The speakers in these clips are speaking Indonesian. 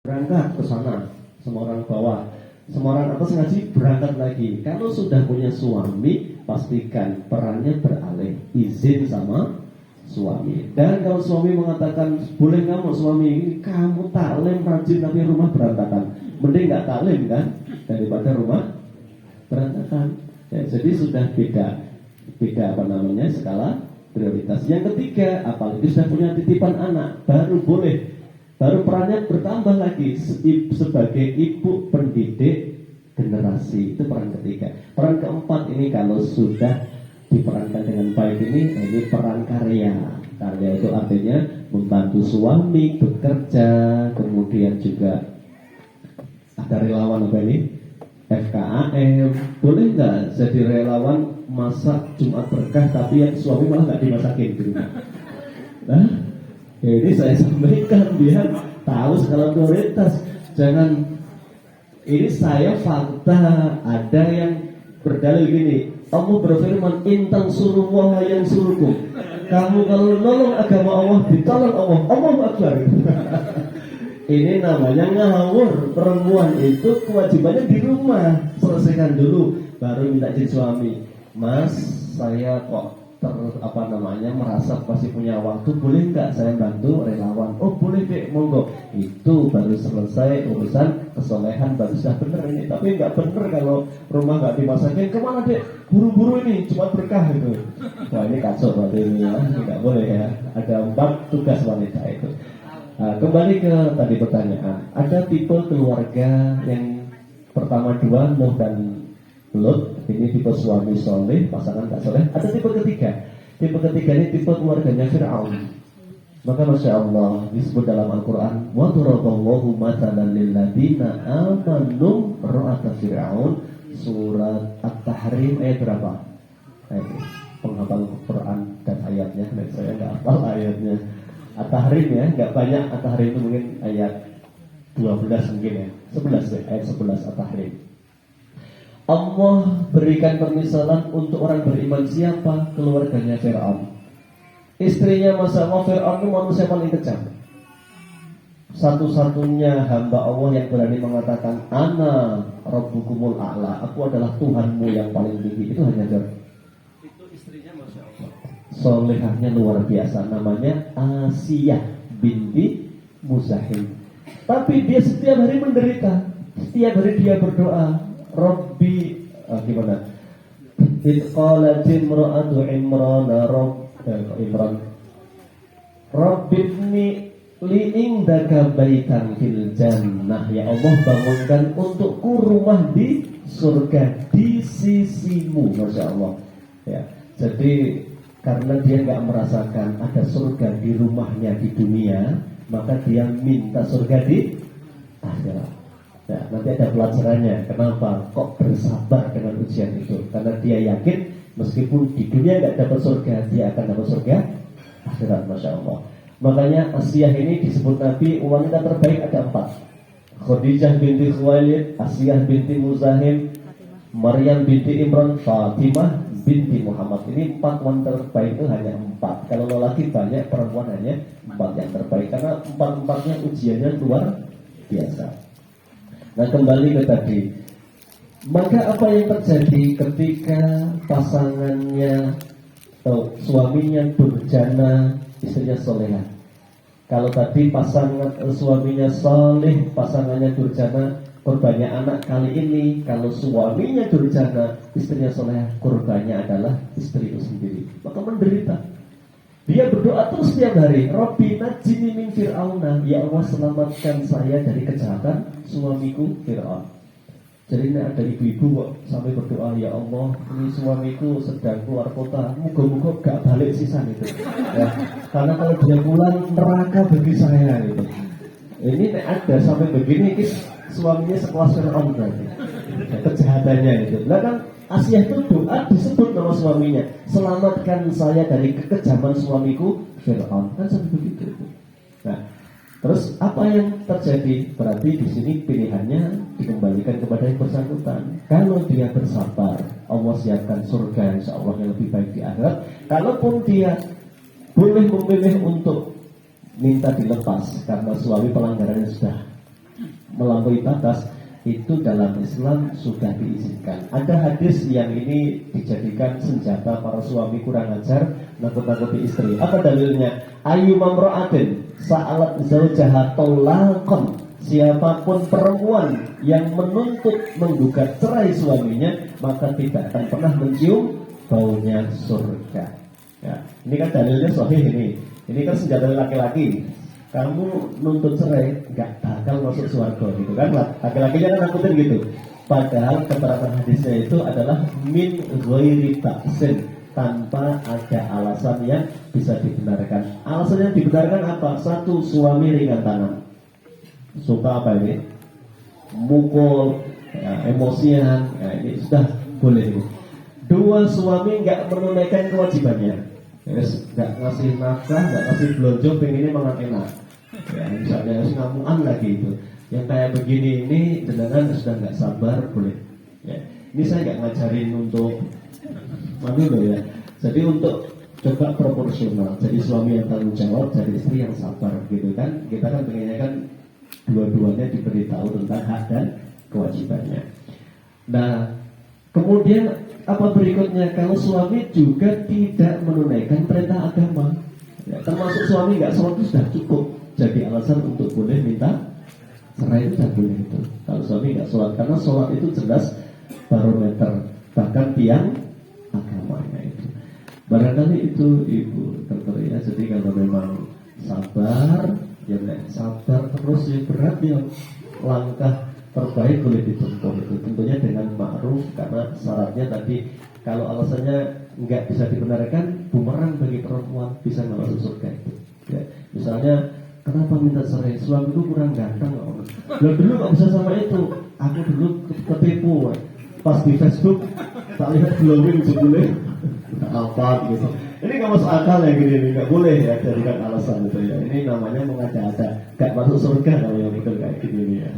berangkat ke sana, semua orang bawah, semua orang atas ngaji berangkat lagi. Kalau sudah punya suami, pastikan perannya beralih, izin sama suami. Dan kalau suami mengatakan boleh kamu suami ini kamu taklim rajin tapi rumah berantakan, mending nggak taklim kan daripada rumah berantakan. Ya, jadi sudah beda skala prioritas. Yang ketiga, apalagi sudah punya titipan anak, baru perannya bertambah lagi sebagai ibu pendidik generasi. Itu peran ketiga. Peran keempat ini kalau sudah diperankan dengan baik ini peran karya. Karya itu artinya membantu suami bekerja, kemudian juga ada relawan apa ini? FKAM. Boleh nggak jadi relawan masak Jumat berkah tapi yang suami malah nggak dimasakin gitu. Nah, ini saya sampaikan biar tahu skala prioritas. Jangan, ini saya fakta. Ada yang berdalil gini, Allah berfirman intan suruh wah yang suruhku. Kamu kalau nolong agama Allah ditolong Allah, Allahu Akbar. Ini namanya ngawur. Perempuan itu kewajibannya di rumah, selesaikan dulu baru minta izin suami. Mas, saya kok merasa pasti punya waktu, boleh nggak saya bantu relawan? Oh boleh dek, monggo. Itu baru selesai urusan kesolehan, baru sudah bener ini. Tapi nggak bener kalau rumah nggak dimasakin. Kemana dek? Buru-buru ini cuma berkah itu. Wah ini kacau berarti ini ya, nggak boleh ya. Ada 4 tugas wanita itu. Nah, kembali ke tadi pertanyaan. Ada tipe keluarga yang pertama 2, Nuh dan Lut. Ini tipe suami soleh, pasangan tak soleh. Ada tipe ketiga. Tipe ketiga ini tipe keluarganya Fir'aun. Maka Masya Allah disebut dalam Al-Quran, wa daraballahu mathalan lilladzina amanu ra'ata Fir'aun. Surat At-Tahrim ayat berapa? Penghafal Quran dan ayatnya. Saya nggak hafal ayatnya. At-Tahrim ya, nggak banyak. At-Tahrim itu mungkin ayat 12 mungkin ya, 11 ya, ayat 11 At-Tahrim. Allah berikan permisalan untuk orang beriman siapa? Keluarganya Fir'aun. Istrinya Masya Allah, Fir'aun itu manusia paling kejam. Satu-satunya hamba Allah yang berani mengatakan Ana Rabbukumul A'la, aku adalah Tuhanmu yang paling tinggi. Itu hanya Fir'aun. Itu istrinya Masya Allah, solehahnya luar biasa. Namanya Asiyah binti Muzahim. Tapi dia setiap hari menderita. Setiap hari dia berdoa, Rabbi gimana? Qalat imra'atu Imran Rabbibni li indaka baitan fil jannah. Ya Allah, bangunkan untukku rumah di surga di sisimu. Masya Allah. Ya, jadi karena dia nggak merasakan ada surga di rumahnya di dunia, maka dia minta surga di akhirat. Nah, nanti ada pelajarannya. Kenapa kok bersabar dengan ujian itu? Karena dia yakin meskipun di dunia nggak dapat surga, dia akan dapat surga akhirat. Masya Allah. Makanya Asiyah ini disebut Nabi wanita terbaik ada 4. Khadijah binti Khuwailid, Asiyah binti Muzahim, Maryam binti Imran, Fatimah binti Muhammad. Ini 4 wanita terbaik, itu hanya 4. Kalau lelaki banyak, perempuan hanya 4 yang terbaik. Karena 4-4-nya ujiannya luar biasa. Nah, kembali ke tadi. Maka apa yang terjadi ketika pasangannya atau suaminya durjana, istrinya solehah? Kalau tadi suaminya soleh, pasangannya durjana, korbannya anak. Kali ini kalau suaminya durjana, istrinya solehah, korbannya adalah istri itu sendiri. Maka menderita. Dia berdoa terus setiap hari, Rabbi najini min Fir'auna, ya Allah selamatkan saya dari kejahatan suamiku Fir'aun. Jadi ini ada ibu-ibu kok sampai berdoa, ya Allah ini suamiku sedang keluar kota, moga-moga gak balik sisa itu. Ya, karena kalau dia pulang neraka bagi saya itu. Ini ada sampai begini, suaminya sekelas Fir'aun berarti. Ya, kejahatannya itu. Nah kan Asiyah itu doa disebut nama suaminya, selamatkan saya dari kekejaman suamiku Fir'aun. Kan sampai begitu. Nah, terus apa yang terjadi? Berarti di sini pilihannya dikembalikan kepada yang bersangkutan. Kalau dia bersabar, Allah siapkan surga insya Allah yang lebih baik di akhirat. Kalaupun dia boleh memilih untuk minta dilepas karena suami pelanggarannya sudah melampaui batas, itu dalam Islam sudah diizinkan. Ada hadis yang ini dijadikan senjata para suami kurang ajar nakut-nakuti istri. Apa dalilnya? Ayu mamro'atin sa'alat zawjaha tolakon. Siapapun perempuan yang menuntut menggugat cerai suaminya, maka tidak akan pernah mencium baunya surga. Ya, ini kan dalilnya sahih ini. Ini kan senjata laki-laki. Kamu nuntut cerai, nggak bakal masuk surga gitu kan? Laki-lakinya kan nakutin gitu. Padahal keterangan hadisnya itu adalah min ghairi ta'sin, tanpa ada alasan yang bisa dibenarkan. Alasan yang dibenarkan apa? Satu, suami ringan tangan. Suka apa ini? Mukul, ya, emosian, ya, ini sudah boleh ini. Dua, suami nggak menunaikan kewajibannya. Yes, nggak ngasih nafkah, nggak ngasih blowjob, pengennya makan enak. Ya, misalnya harus ngamuan lagi itu. Yang kayak begini ini, jenengan sudah nggak sabar, boleh. Ya, ini saya nggak ngajarin untuk mana loh ya. Jadi untuk coba proporsional. Jadi suami yang tanggung jawab, jadi istri yang sabar, gitu kan? Kita kan pengennya kan dua-duanya diberitahu tentang hak dan kewajibannya. Nah, kemudian apa berikutnya? Kalau suami juga tidak menunaikan perintah agama, ya, termasuk suami nggak sholat itu sudah cukup jadi alasan untuk boleh minta cerai, itu tidak boleh itu. Kalau suami nggak sholat, karena sholat itu jelas barometer, bahkan tiang agamanya itu. Barangkali itu ibu dokter ya. Jadi kalau memang sabar, ya sabar terus, ya berat ya, langkah terbaik boleh ditempuh itu tentunya dengan ma'ruf, karena syaratnya tadi kalau alasannya nggak bisa dibenarkan, bumerang bagi perempuan, bisa nggak masuk surga itu. Ya, misalnya kenapa minta cerai? Suamiku kurang ganteng. Lo dulu nggak bisa sama itu. Aku dulu ketipu pas di Facebook tak lihat glowing sebelumnya apa gitu. Ini nggak masuk akal ya gini, nggak boleh ya jadikan alasan itu ya. Ini namanya mengada-ada, nggak masuk surga kalau yang betul kayak gini ya.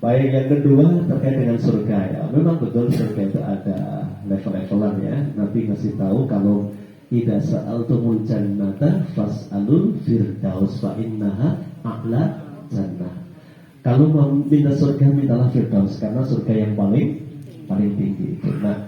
Baik, yang kedua terkait dengan surga ya. Memang betul surga itu ada level-levelan ya. Nabi ngasih tahu kalau idza sa'altumul jannata fas'alul firdaus fa innaha a'la jannah. Kalau mau minta surga, mintalah firdaus, karena surga yang paling tinggi itu. Nah,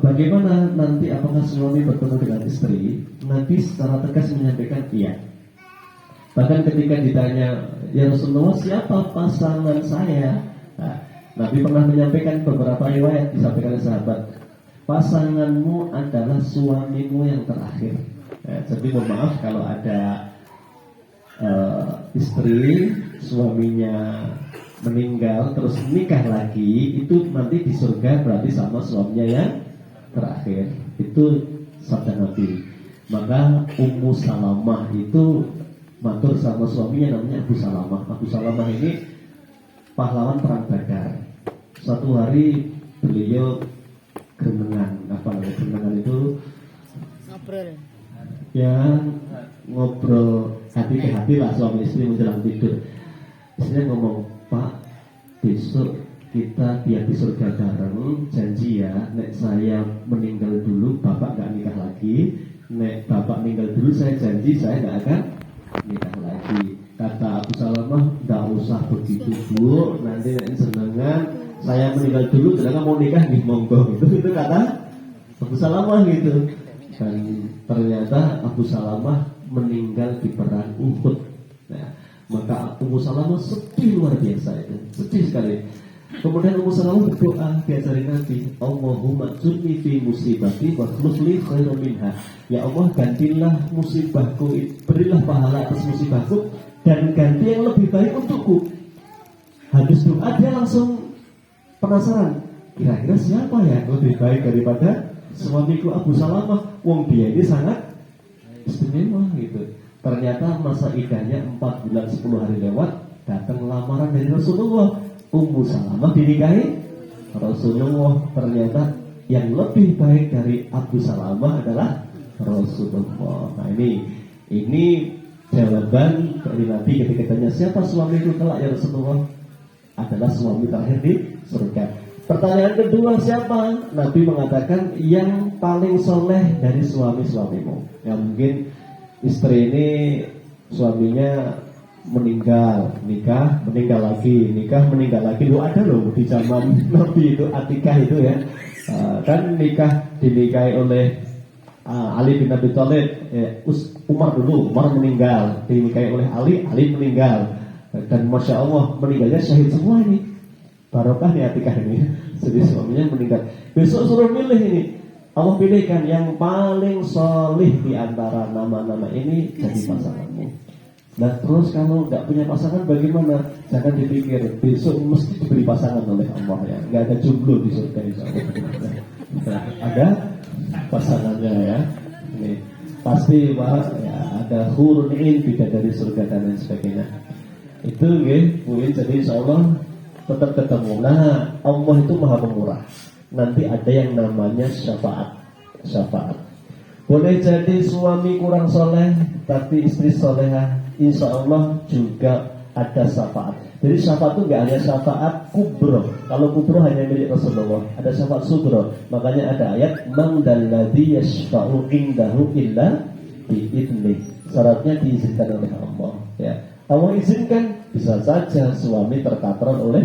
bagaimana nanti, apakah suami bertemu dengan istri? Nabi secara tegas menyampaikan iya. Bahkan ketika ditanya, ya Rasulullah, siapa pasangan saya? Nah, Nabi pernah menyampaikan beberapa riwayat disampaikan oleh sahabat, pasanganmu adalah suamimu yang terakhir. Ya, jadi mohon maaf kalau ada istri suaminya meninggal terus nikah lagi, itu nanti di surga berarti sama suaminya yang terakhir. Itu sabda Nabi. Maka Ummu Salamah itu matur sama suaminya, namanya Abu Salamah. Abu Salamah ini pahlawan perang Badar. Suatu hari beliau gemengan, apa namanya gemengan itu? Ngobrol. Ya, ngobrol hati ke hati lah suami istri menjelang tidur. Istrinya ngomong, Pak, besok kita biar di surga bareng, janji ya, nek saya meninggal dulu bapak gak nikah lagi, nek bapak meninggal dulu saya janji saya gak akan nikah lagi. Kata Abu Salamah, gak usah begitu Bu, nanti senengan saya meninggal dulu, sedangkan mau nikah nih monggo. Itu kata Abu Salamah gitu. Dan ternyata Abu Salamah meninggal di perang Uhud. Nah, maka Ummu Salamah sedih luar biasa itu, sedih sekali. Kemudian Ummu Salamah berdoa diajarin Nabi, Allahumma jurni fi musibati wa khulufli khairum minha. Ya Allah, gantilah musibahku, berilah pahala atas musibahku dan ganti yang lebih baik untukku. Habis doa dia langsung penasaran, kira-kira siapa ya lebih baik daripada suamiku Abu Salamah? Wong dia ini sangat istimewa gitu. Ternyata masa idahnya 4 bulan 10 hari lewat, datang lamaran dari Rasulullah. Ummu Salamah dinikahi Rasulullah. Ternyata yang lebih baik dari Abu Salamah adalah Rasulullah. Nah ini jawaban dari Nabi ketika tanya siapa suamiku kelak ya Rasulullah? Adalah suami terakhir di surga. Pertanyaan kedua siapa? Nabi mengatakan yang paling soleh dari suami-suamimu. Ya mungkin istri ini suaminya meninggal, nikah, meninggal lagi, nikah, meninggal lagi. Lu ada loh di zaman Nabi itu atikah itu ya. Kan nikah dinikahi oleh Ali bin Abi Thalib, Umar dulu, Umar meninggal, dinikahi oleh Ali, Ali meninggal. Dan Masya Allah meninggalnya syahid semua ini. Barokah nih atikah ini. Jadi suaminya meninggal. Besok suruh milih ini. Allah pilihkan yang paling solih di antara nama-nama ini jadi pasanganmu. Nah terus kalau nggak punya pasangan bagaimana? Jangan dipikir besok mesti diberi pasangan oleh Allah ya. Nggak ada jomblo di surga insya Allah. Nah, ada pasangannya ya. Ini pasti Pak ya, ada hurun in bidadari surga dan lain sebagainya. Itu mungkin jadi insya Allah tetap ketemu. Nah Allah itu maha pemurah. Nanti ada yang namanya syafaat. Boleh jadi suami kurang soleh tapi istri solehah, insya Allah juga ada syafaat. Jadi syafaat itu nggak hanya syafaat kubro. Kalau kubro hanya milik Rasulullah. Ada syafaat subro. Makanya ada ayat man dalladzi yashfa'u indahu illa bi'idnih. Syaratnya diizinkan oleh Allah. Ya, Allah izinkan bisa saja suami terkatron oleh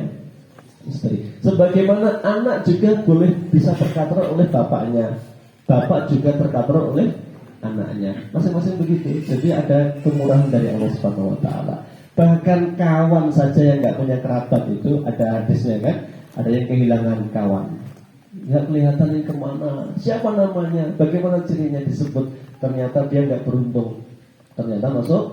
istri. Sebagaimana anak juga boleh bisa terkatron oleh bapaknya, bapak juga terkatron oleh anaknya. Masing-masing begitu. Jadi ada kemurahan dari Allah Subhanahu Wa Taala. Bahkan kawan saja yang nggak punya kerabat itu ada hadisnya kan? Ada yang kehilangan kawan. Ya kelihatan yang kemana? Siapa namanya? Bagaimana cirinya disebut? Ternyata dia nggak beruntung. Ternyata masuk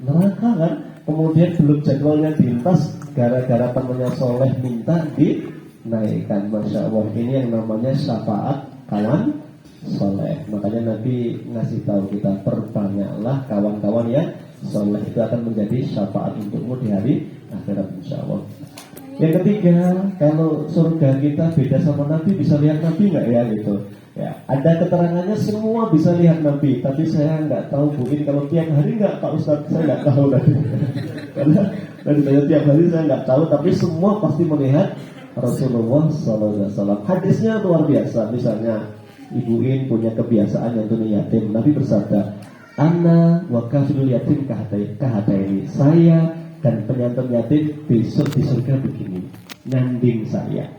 neraka kan? Kemudian belum jadwalnya dilintas gara-gara temannya soleh minta dinaikkan. Masya Allah, ini yang namanya syafaat kawan soleh. Makanya Nabi ngasih tahu kita perbanyaklah kawan-kawan yang soleh, itu akan menjadi syafaat untukmu di hari akhirat insya Allah. Yang ketiga, kalau surga kita beda sama Nabi, bisa lihat Nabi nggak ya gitu? Ya, ada keterangannya semua bisa lihat Nabi, tapi saya nggak tahu mungkin kalau tiap hari nggak Pak Ustadz, saya nggak tahu tadi. Karena dari tiap hari saya nggak tahu, tapi semua pasti melihat Rasulullah SAW. Hadisnya luar biasa. Misalnya Ibu In punya kebiasaan yang tuh yatim, Nabi bersabda, Ana wa kafilul yatim kahataini. Saya dan penyantun yatim besok di surga begini, nanding saya.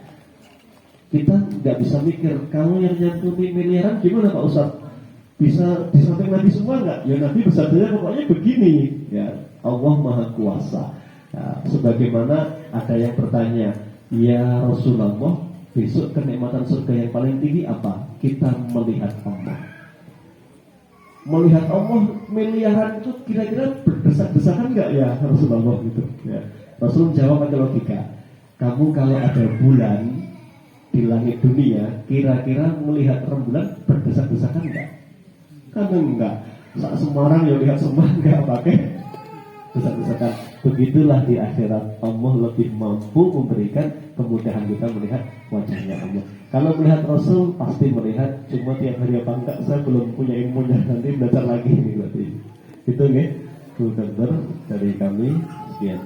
Kita nggak bisa mikir, kalau yang nyantuni miliaran gimana Pak Ustadz? Bisa di samping Nabi semua nggak? Ya Nabi bersabdanya pokoknya begini. Ya Allah Maha Kuasa. Ya, sebagaimana ada yang bertanya, ya Rasulullah, besok kenikmatan surga yang paling tinggi apa? Kita melihat Allah. Melihat Allah miliaran itu kira-kira berdesak-desakan nggak ya Rasulullah gitu? Ya. Rasul menjawab pakai logika. Kamu kalau ada bulan di langit dunia, kira-kira melihat rembulan berdesak-desakan enggak? Kan enggak. Saat Semarang ya lihat Semarang enggak pakai desak-desakan. Begitulah di akhirat Allah lebih mampu memberikan kemudahan kita melihat wajahnya Allah. Kalau melihat Rasul pasti melihat, cuma tiap hari apa enggak saya belum punya ilmunya, nanti belajar lagi ini berarti. Itu nggih. Benar dari kami sekian.